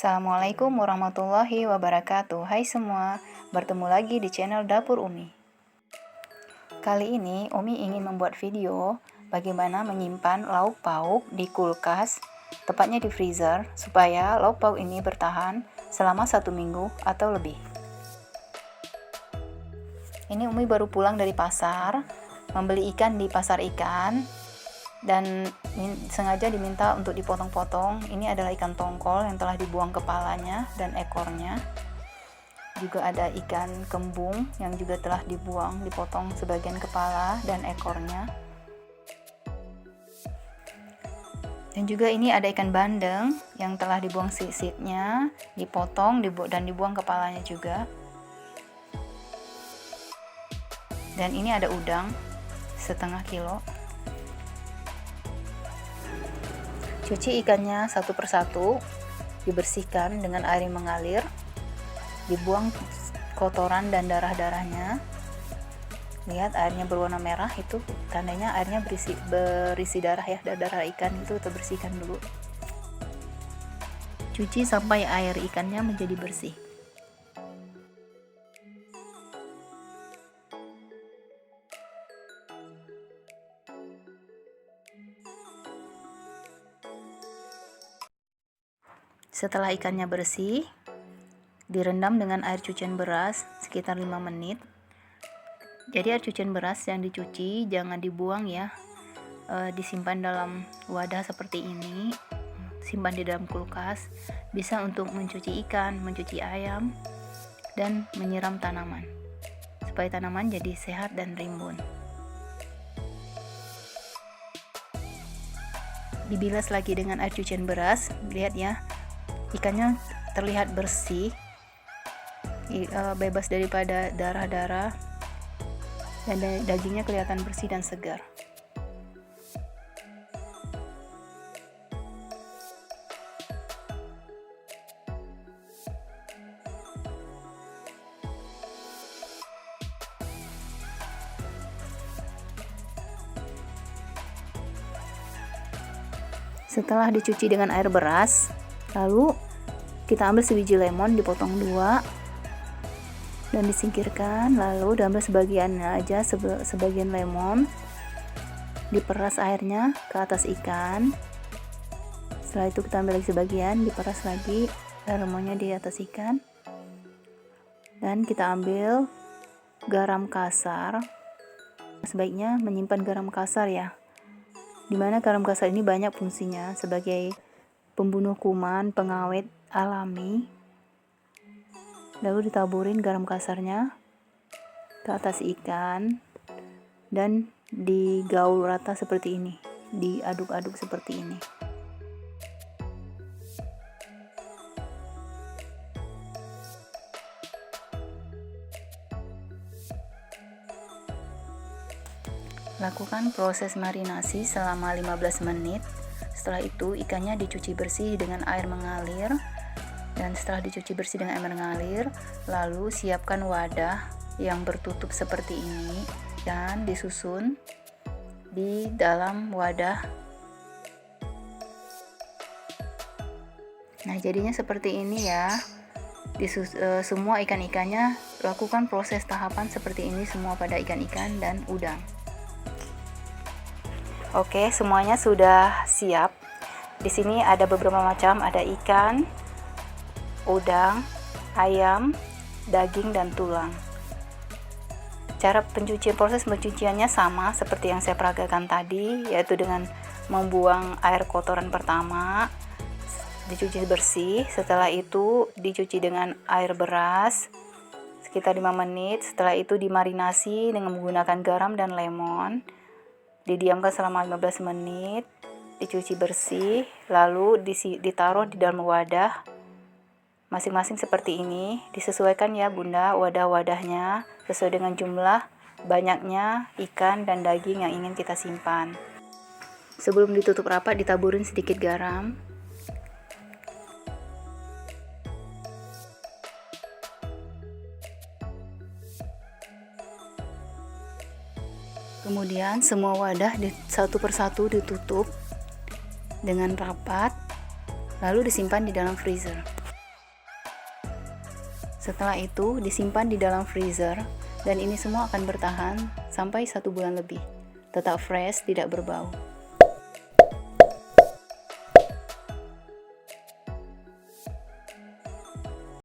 Assalamualaikum warahmatullahi wabarakatuh. Hai semua, bertemu lagi di channel Dapur Umi. Kali ini Umi ingin membuat video bagaimana menyimpan lauk pauk di kulkas, tepatnya di freezer, supaya lauk pauk ini bertahan selama 1 minggu atau lebih. Ini Umi baru pulang dari pasar, membeli ikan di pasar ikan, dan sengaja diminta untuk dipotong-potong. Ini adalah ikan tongkol yang telah dibuang kepalanya dan ekornya. Juga ada ikan kembung yang juga telah dibuang, dipotong sebagian kepala dan ekornya. Dan juga ini ada ikan bandeng yang telah dibuang sisitnya, dipotong dan dibuang kepalanya juga. Dan ini ada udang setengah kilo. Cuci ikannya satu persatu, dibersihkan dengan air yang mengalir, dibuang kotoran dan darah-darahnya. Lihat airnya berwarna merah, itu tandanya airnya berisi darah ya, darah ikan itu kita bersihkan dulu. Cuci sampai air ikannya menjadi bersih. Setelah ikannya bersih, direndam dengan air cucian beras sekitar 5 menit. Jadi air cucian beras yang dicuci jangan dibuang ya, disimpan dalam wadah seperti ini, simpan di dalam kulkas. Bisa untuk mencuci ikan, mencuci ayam, dan menyiram tanaman supaya tanaman jadi sehat dan rimbun. Dibilas lagi dengan air cucian beras, lihat ya, ikannya terlihat bersih, bebas daripada darah-darah, dan dagingnya kelihatan bersih dan segar. Setelah dicuci dengan air beras, lalu kita ambil sebiji lemon, dipotong 2 dan disingkirkan. Lalu diambil sebagiannya aja, sebagian lemon, diperas airnya ke atas ikan. Setelah itu kita ambil lagi sebagian, diperas lagi lemonnya di atas ikan, dan kita ambil garam kasar. Sebaiknya menyimpan garam kasar ya, dimana garam kasar ini banyak fungsinya sebagai pembunuh kuman, pengawet alami. Lalu ditaburin garam kasarnya ke atas ikan dan digaul rata seperti ini, diaduk-aduk seperti ini. Lakukan proses marinasi selama 15 menit. Setelah itu ikannya dicuci bersih dengan air mengalir. Dan setelah dicuci bersih dengan air mengalir, lalu siapkan wadah yang bertutup seperti ini dan disusun di dalam wadah. Nah, jadinya seperti ini ya. Semua ikan-ikannya lakukan proses tahapan seperti ini semua pada ikan-ikan dan udang. Oke, semuanya sudah siap. Di sini ada beberapa macam, ada ikan, udang, ayam, daging, dan tulang. Cara pencucian, proses pencuciannya sama seperti yang saya peragakan tadi, yaitu dengan membuang air kotoran pertama, dicuci bersih. Setelah itu dicuci dengan air beras sekitar 5 menit. Setelah itu dimarinasi dengan menggunakan garam dan lemon. Didiamkan selama 15 menit, dicuci bersih, lalu ditaruh di dalam wadah masing-masing seperti ini. Disesuaikan ya Bunda wadah-wadahnya sesuai dengan jumlah banyaknya ikan dan daging yang ingin kita simpan. Sebelum ditutup rapat, ditaburin sedikit garam. Kemudian semua wadah satu persatu ditutup dengan rapat, lalu disimpan di dalam freezer. Setelah itu disimpan di dalam freezer dan ini semua akan bertahan sampai 1 bulan lebih. Tetap fresh, tidak berbau.